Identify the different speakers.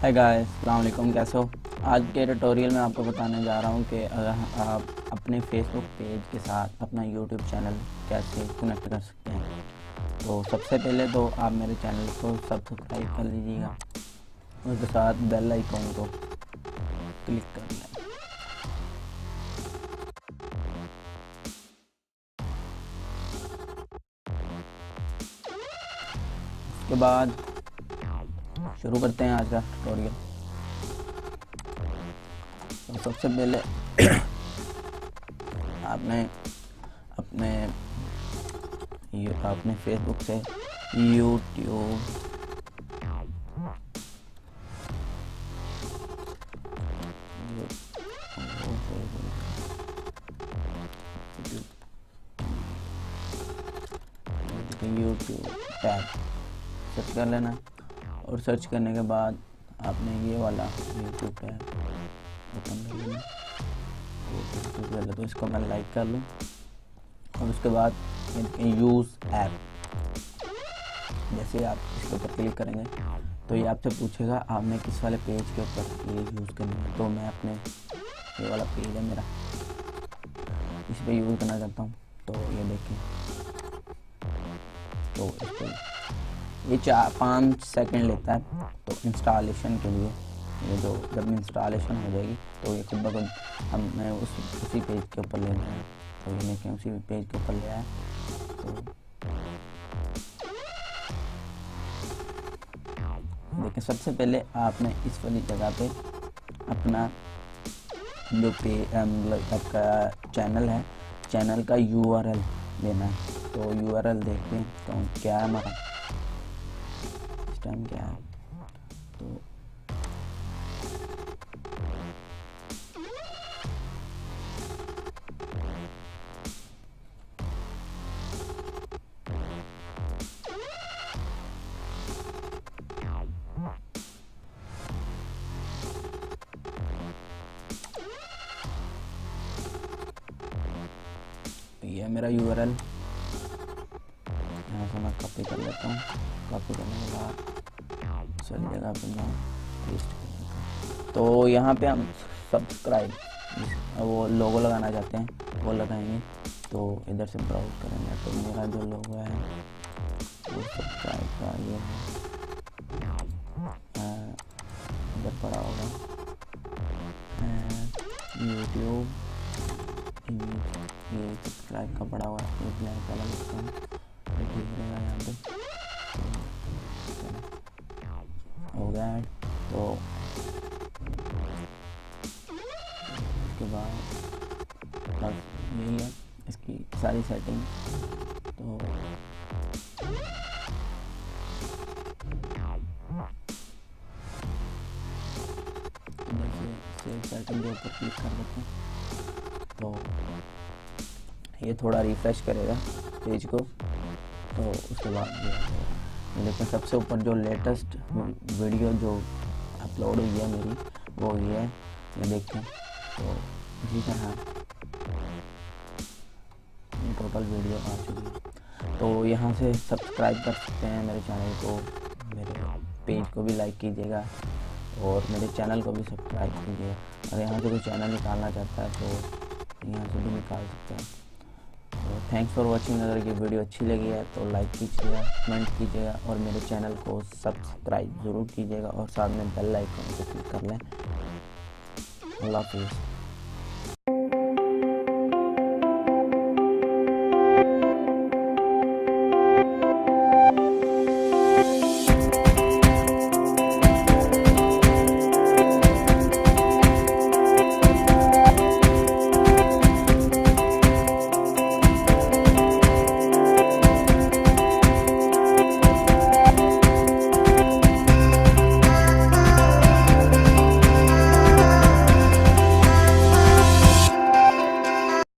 Speaker 1: Hi guys, अस्सलाम वालेकुम। कैसे हो? आज के ट्यूटोरियल में आपको बताने जा रहा हूँ कि अगर आप अपने फेसबुक पेज के साथ अपना यूट्यूब चैनल कैसे कनेक्ट कर सकते हैं। तो सबसे पहले तो आप मेरे चैनल को सब्सक्राइब कर लीजिएगा, उसके साथ बेल आइकॉन को क्लिक कर लें। उसके बाद शुरू करते हैं आज का ट्यूटोरियल। तो सबसे पहले आपने अपने फेसबुक से यूट्यूब टैब सर्च कर लेना और सर्च करने के बाद आपने ये वाला यूट्यूब टैब ओपन कर लेना। तो इसको मैं लाइक कर लूँ और उसके बाद यूज़ ऐप, जैसे आप इसके ऊपर क्लिक करेंगे तो ये आपसे पूछेगा आपने किस वाले पेज के ऊपर ये यूज़ करना है। तो मैं अपने ये वाला पेज है मेरा, इस पर यूज़ करना चाहता हूँ। तो ये देखिए, तो इस पर ये 4-5 सेकंड लेता है। तो इंस्टॉलेशन के लिए ये जो जब इंस्टॉलेशन हो जाएगी तो ये खुद ब खुद हमें उसी पेज के ऊपर लेना है। तो ये देखें उसी पेज के ऊपर ले आया। तो देखिए, सबसे पहले आपने इस वाली जगह पे अपना जो आपका चैनल है, चैनल का URL लेना है। तो URL देखते हैं तो क्या है हमारा, इस टाइम क्या है। तो ये मेरा URL यहाँ से मैं कॉपी कर लेता हूँ। कॉपी करने के बाद सारी जगह पे मैं पेस्ट कर देता हूँ। तो यहाँ पे हम सब्सक्राइब वो लोगो लगाना चाहते हैं वो लगाएंगे। तो इधर से ब्राउज करेंगे तो मेरा जो लोगो है वो सब्सक्राइब का ये है, इधर पड़ा होगा यूट्यूब, ये सब्सक्राइब का पड़ा हुआ है, ये ब्लैक वाला लिखता हूँ, ये ठीक रहेगा यहाँ पे। हो गया है। तो उसके बाद बस यही है इसकी सारी सेटिंग। तो इधर से सेव सेटिंग के ऊपर क्लिक कर लेते हैं। तो ये थोड़ा रिफ्रेश करेगा पेज को। तो उसके बाद ये लेकिन सबसे ऊपर जो लेटेस्ट वीडियो जो अपलोड हुई है मेरी वो ये है, ये देखें। तो इसी तरह टोटल वीडियो आ चुकी है। तो यहाँ से सब्सक्राइब कर सकते हैं मेरे चैनल को, मेरे पेज को भी लाइक कीजिएगा और मेरे चैनल को भी सब्सक्राइब कीजिएगा। अगर यहाँ से कोई चैनल निकालना चाहता है तो यहाँ से भी निकाल सकते हैं। तो थैंक्स फॉर वॉचिंग। अगर ये वीडियो अच्छी लगी है तो लाइक कीजिएगा, कमेंट कीजिएगा और मेरे चैनल को सब्सक्राइब ज़रूर कीजिएगा और साथ में बेल आइकन को क्लिक कर लें। अल्लाह हाफिज़।